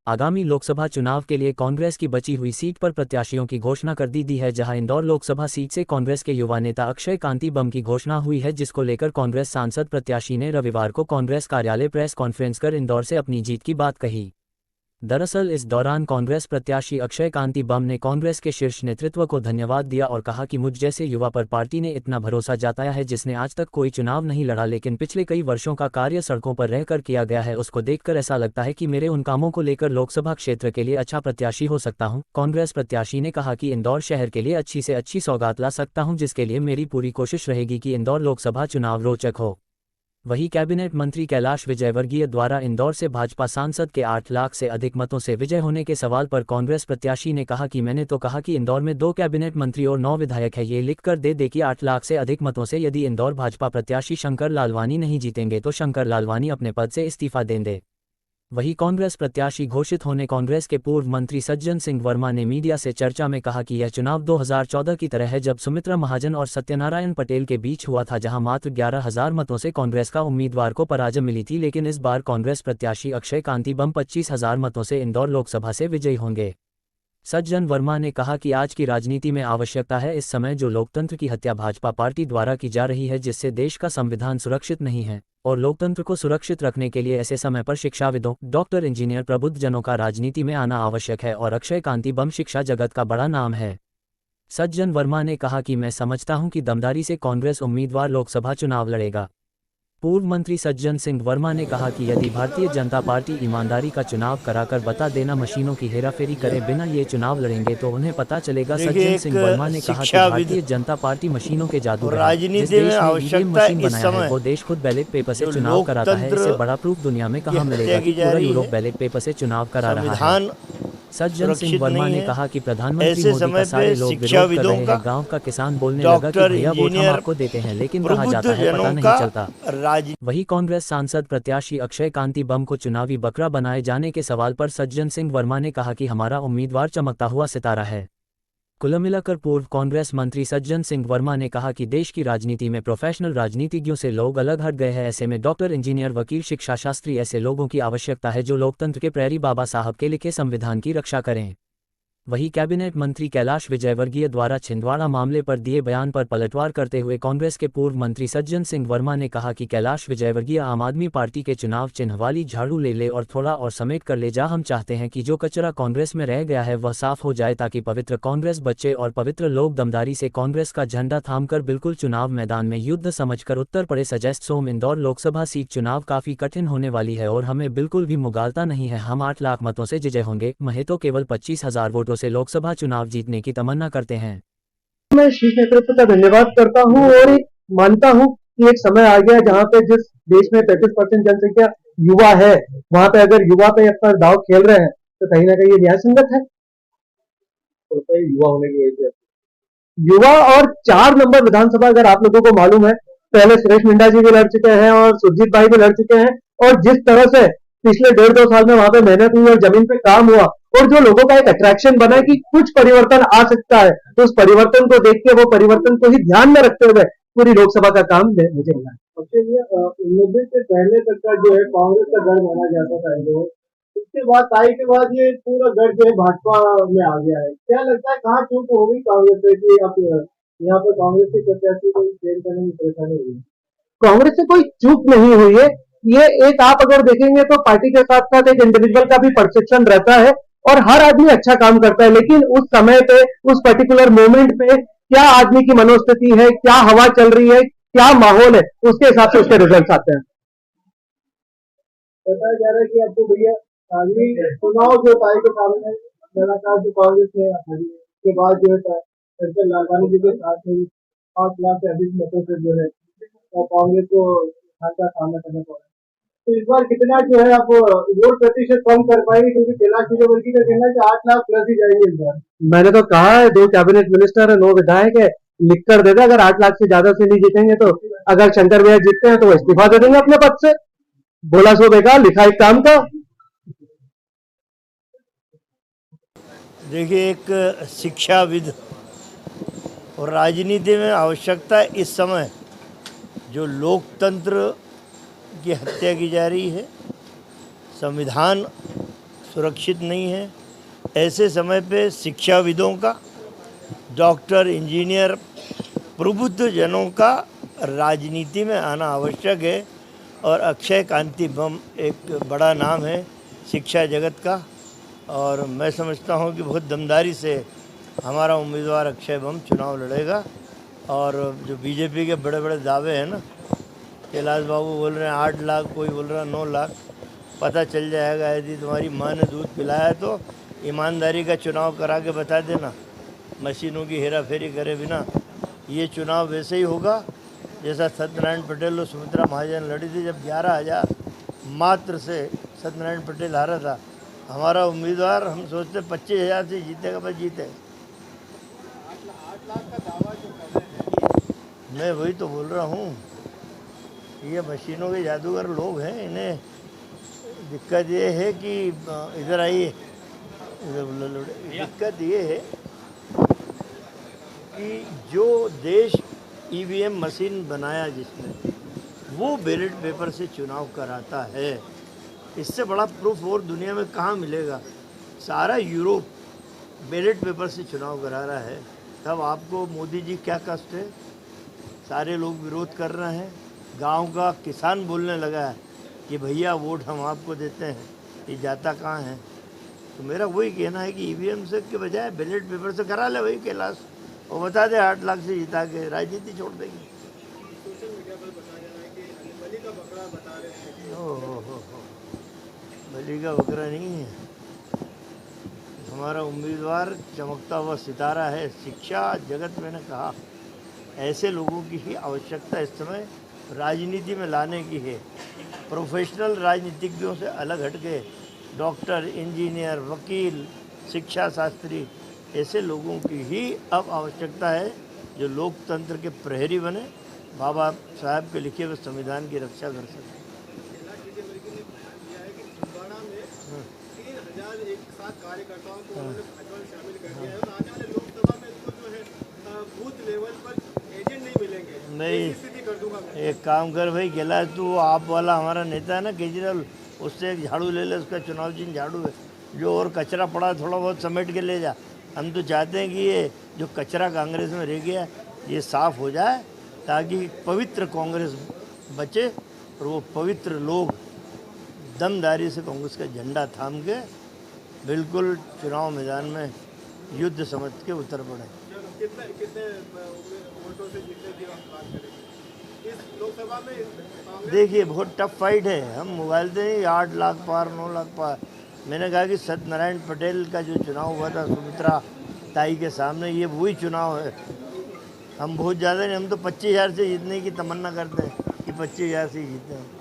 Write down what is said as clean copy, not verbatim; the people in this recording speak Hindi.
आगामी लोकसभा चुनाव के लिए कांग्रेस की बची हुई सीट पर प्रत्याशियों की घोषणा कर दी है, जहां इंदौर लोकसभा सीट से कांग्रेस के युवा नेता अक्षय कांति बम की घोषणा हुई है, जिसको लेकर कांग्रेस सांसद प्रत्याशी ने रविवार को कांग्रेस कार्यालय प्रेस कॉन्फ्रेंस कर इंदौर से अपनी जीत की बात कही। दरअसल इस दौरान कांग्रेस प्रत्याशी अक्षय कांति बम ने कांग्रेस के शीर्ष नेतृत्व को धन्यवाद दिया और कहा कि मुझ जैसे युवा पर पार्टी ने इतना भरोसा जताया है, जिसने आज तक कोई चुनाव नहीं लड़ा लेकिन पिछले कई वर्षों का कार्य सड़कों पर रहकर किया गया है, उसको देखकर ऐसा लगता है कि मेरे उन कामों को लेकर लोकसभा क्षेत्र के लिए अच्छा प्रत्याशी हो सकता हूं। कांग्रेस प्रत्याशी ने कहा कि इंदौर शहर के लिए अच्छी से अच्छी सौगात ला सकता हूं, जिसके लिए मेरी पूरी कोशिश रहेगी कि इंदौर लोकसभा चुनाव रोचक हो। वहीं कैबिनेट मंत्री कैलाश विजयवर्गीय द्वारा इंदौर से भाजपा सांसद के 8 लाख से अधिक मतों से विजय होने के सवाल पर कांग्रेस प्रत्याशी ने कहा कि मैंने तो कहा कि इंदौर में 2 कैबिनेट मंत्री और 9 विधायक है, ये लिखकर दे कि 8 लाख से अधिक मतों से यदि इंदौर भाजपा प्रत्याशी शंकर लालवानी नहीं जीतेंगे तो शंकर लालवानी अपने पद से इस्तीफा देंगे। वहीं कांग्रेस प्रत्याशी घोषित होने कांग्रेस के पूर्व मंत्री सज्जन सिंह वर्मा ने मीडिया से चर्चा में कहा कि यह चुनाव 2014 की तरह है, जब सुमित्रा महाजन और सत्यनारायण पटेल के बीच हुआ था, जहां मात्र 11,000 मतों से कांग्रेस का उम्मीदवार को पराजय मिली थी, लेकिन इस बार कांग्रेस प्रत्याशी अक्षय कांति बम 25,000 मतों से इंदौर लोकसभा से विजयी होंगे। सज्जन वर्मा ने कहा कि आज की राजनीति में आवश्यकता है इस समय जो लोकतंत्र की हत्या भाजपा पार्टी द्वारा की जा रही है, जिससे देश का संविधान सुरक्षित नहीं है, और लोकतंत्र को सुरक्षित रखने के लिए ऐसे समय पर शिक्षाविदों, डॉक्टर, इंजीनियर, प्रबुद्ध जनों का राजनीति में आना आवश्यक है और अक्षय कांति बम शिक्षा जगत का बड़ा नाम है। सज्जन वर्मा ने कहा कि मैं समझता हूं कि दमदारी से कांग्रेस उम्मीदवार लोकसभा चुनाव लड़ेगा। पूर्व मंत्री सज्जन सिंह वर्मा ने कहा कि यदि भारतीय जनता पार्टी ईमानदारी का चुनाव कराकर बता देना मशीनों की हेराफेरी करे बिना ये चुनाव लड़ेंगे तो उन्हें पता चलेगा। सज्जन सिंह वर्मा ने कहा कि भारतीय जनता पार्टी मशीनों के जादूगर है, जिस देश ने ईवीएम मशीन बनाया है वो देश खुद बैलेट पेपर से चुनाव कराता है, इससे बड़ा प्रूफ दुनिया में कहां मिलेगा कि पूरा यूरोप बैलेट पेपर से चुनाव करा रहा है। सज्जन सिंह वर्मा ने कहा कि प्रधानमंत्री मोदी का सारे लोग विरोध कर रहे हैं, गांव का किसान बोलने लगा कि भैया वोट हम आपको देते हैं, लेकिन कहा जाता है पता नहीं चलता। वहीं कांग्रेस सांसद प्रत्याशी अक्षय कांति बम को चुनावी बकरा बनाए जाने के सवाल पर सज्जन सिंह वर्मा ने कहा कि हमारा उम्मीदवार चमकता हुआ सितारा है। कुल मिलाकर पूर्व कांग्रेस मंत्री सज्जन सिंह वर्मा ने कहा कि देश की राजनीति में प्रोफेशनल राजनीतिज्ञों से लोग अलग हट गए हैं, ऐसे में डॉक्टर, इंजीनियर, वकील, शिक्षा शास्त्री ऐसे लोगों की आवश्यकता है जो लोकतंत्र के प्रहरी बाबा साहब के लिखे संविधान की रक्षा करें। वहीं कैबिनेट मंत्री कैलाश विजयवर्गीय द्वारा छिंदवाड़ा मामले पर दिए बयान पर पलटवार करते हुए कांग्रेस के पूर्व मंत्री सज्जन सिंह वर्मा ने कहा कि कैलाश विजयवर्गीय आम आदमी पार्टी के चुनाव चिन्ह वाली झाड़ू ले और थोड़ा और समेट कर ले जा। हम चाहते हैं कि जो कचरा कांग्रेस में रह गया है वह साफ हो जाए, ताकि पवित्र कांग्रेस बच्चे और पवित्र लोग दमदारी से कांग्रेस का झंडा थामकर बिल्कुल चुनाव मैदान में युद्ध समझकर उत्तर पड़े। सजेस्ट सोम इंदौर लोकसभा सीट चुनाव काफी कठिन होने वाली है और हमें बिल्कुल भी मुगालता नहीं है, हम 8 लाख मतों से विजय होंगे, महतो केवल 25,000 वोटों से लोकसभा चुनाव जीतने की तमन्ना करते हैं। मैं शीर्ष नेतृत्व का धन्यवाद करता हूं और मानता हूं कि एक समय आ गया जहां पे जिस देश में 35% जनसंख्या युवा है, वहां पे अगर युवा पे अपना दाव खेल रहे हैं तो कहीं ना कहीं ये न्याय संगत है। तो युवा होने की वजह से युवा और 4 नंबर विधानसभा अगर आप लोगों को मालूम है, पहले सुरेश मिंडा जी भी लड़ चुके हैं और सुरजीत भाई भी लड़ चुके हैं, और जिस तरह से पिछले 1.5-2 साल में वहां पे मेहनत हुई और जमीन पे काम हुआ और जो लोगों का एक अट्रैक्शन बना कि कुछ परिवर्तन आ सकता है, तो उस परिवर्तन को देख के वो परिवर्तन को ही ध्यान में रखते हुए पूरी लोकसभा का काम मुझे मिला। 90 से पहले तक का जो है कांग्रेस का गढ़ माना जाता था, उसके बाद ताई के बाद ये पूरा गढ़ जो है भाजपा में आ गया है। क्या लगता है कहाँ चूक हो गई कांग्रेस से कि अब यहाँ पर कांग्रेस के प्रत्याशी को चेंज करने में परेशानी हुई? कांग्रेस से कोई चूक नहीं हुई है। ये एक आप अगर देखेंगे तो पार्टी के साथ साथ एक इंडिविजुअल का भी परसेप्शन रहता है और हर आदमी अच्छा काम करता है, लेकिन उस समय पे उस पर्टिकुलर मोमेंट पे क्या आदमी की मनोस्थिति है, क्या हवा चल रही है, क्या माहौल है, उसके हिसाब से उसके रिजल्ट आते हैं। बताया जा रहा है कि आपको भैया चुनाव जो ताई के सामने लगातार जो कांग्रेस ने के बाद जो है लालवानी जी के साथ में 8 लाख से अधिक मतों से जो है कांग्रेस को का सामना करना पड़ा, तो इस बार कितना जो है आप वोट प्रतिशत कम कर पाएंगे, क्योंकि कैलाश विजयवर्गीय का कहना है कि 8 लाख प्लस ही जाएंगे इस बार। मैंने तो कहा है 2 कैबिनेट मिनिस्टर है, 9 विधायक है, लिख कर दे दे अगर 8 लाख से ज्यादा से नहीं जीतेंगे तो, अगर शंकर भैया जीतते हैं तो वो इस्तीफा दे देंगे अपने पद से। बोला सो बेकार, लिखा एक काम का। देखिए, एक शिक्षाविद और राजनीति में आवश्यकता है इस समय जो लोकतंत्र की हत्या की जा रही है, संविधान सुरक्षित नहीं है। ऐसे समय पे शिक्षाविदों का, डॉक्टर, इंजीनियर, प्रबुद्ध जनों का राजनीति में आना आवश्यक है। और अक्षय कांति बम एक बड़ा नाम है शिक्षा जगत का, और मैं समझता हूँ कि बहुत दमदारी से हमारा उम्मीदवार अक्षय बम चुनाव लड़ेगा। और जो बीजेपी के बड़े बड़े दावे हैं ना, कैलाश बाबू बोल रहे हैं 8 लाख, कोई बोल रहा है 9 लाख, पता चल जाएगा। यदि तुम्हारी माँ ने दूध पिलाया तो ईमानदारी का चुनाव करा के बता देना, मशीनों की हेरा फेरी करे बिना। ये चुनाव वैसे ही होगा जैसा सत्यनारायण पटेल और सुमित्रा महाजन लड़ी थी, जब 11,000 मात्र से सत्यनारायण पटेल हारा था। हमारा उम्मीदवार हम सोचते 25,000 से जीतेगा, बस जीते। मैं वही तो बोल रहा हूँ, ये मशीनों के जादूगर लोग हैं। इन्हें दिक्कत ये है कि इधर आइए, दिक्कत ये है कि जो देश ईवीएम मशीन बनाया जिसने, वो बैलेट पेपर से चुनाव कराता है। इससे बड़ा प्रूफ और दुनिया में कहाँ मिलेगा। सारा यूरोप बैलेट पेपर से चुनाव करा रहा है, तब आपको मोदी जी क्या कष्ट है। सारे लोग विरोध कर रहे हैं। गांव का किसान बोलने लगा है कि भैया वोट हम आपको देते हैं, ये जाता कहाँ है। तो मेरा वही कहना है कि ईवीएम से के बजाय बैलेट पेपर से करा ले वही कैलाश, और बता दे 8 लाख से जिता के राजनीति छोड़ देगी। हो बलि का बकरा नहीं है, हमारा उम्मीदवार चमकता हुआ सितारा है। शिक्षा जगत, मैंने कहा, ऐसे लोगों की ही आवश्यकता इस समय राजनीति में लाने की है। प्रोफेशनल राजनीतिज्ञों से अलग हटके डॉक्टर, इंजीनियर, वकील, शिक्षा शास्त्री, ऐसे लोगों की ही अब आवश्यकता है जो लोकतंत्र के प्रहरी बने, बाबा साहब के लिखे हुए संविधान की रक्षा कर सकें। कार्यकर्ताओं को उन्होंने भाजपा में शामिल कर दिया है और आने वाले लोकसभा में इसको जो है बूथ लेवल पर एजेंट नहीं मिलेंगे। नहीं, स्थिति कर दूंगा मैं। एक काम कर भाई, कैलाश तू आप वाला हमारा नेता है ना केजरीवाल, उससे एक झाड़ू ले ले, उसका चुनाव चिन्ह झाड़ू है। जो और कचरा पड़ा थोड़ा बहुत समेट के ले जा। हम तो चाहते हैं कि ये जो कचरा कांग्रेस में रह गया ये साफ़ हो जाए, ताकि पवित्र कांग्रेस बचे और वो पवित्र लोग दमदारी से कांग्रेस का झंडा थाम के बिल्कुल चुनाव मैदान में युद्ध समझ के उतर पड़े। कितने वोटों से जीतने की बात करेंगे इस लोकसभा में? देखिए बहुत टफ फाइट है। हम मोबाइल से नहीं 8 लाख पार 9 लाख पार। मैंने कहा कि सत्यनारायण पटेल का जो चुनाव हुआ था सुमित्रा ताई के सामने, ये वही चुनाव है। हम बहुत ज़्यादा नहीं, हम तो 25,000 से जीतने की तमन्ना करते हैं कि 25,000 से जीते हैं।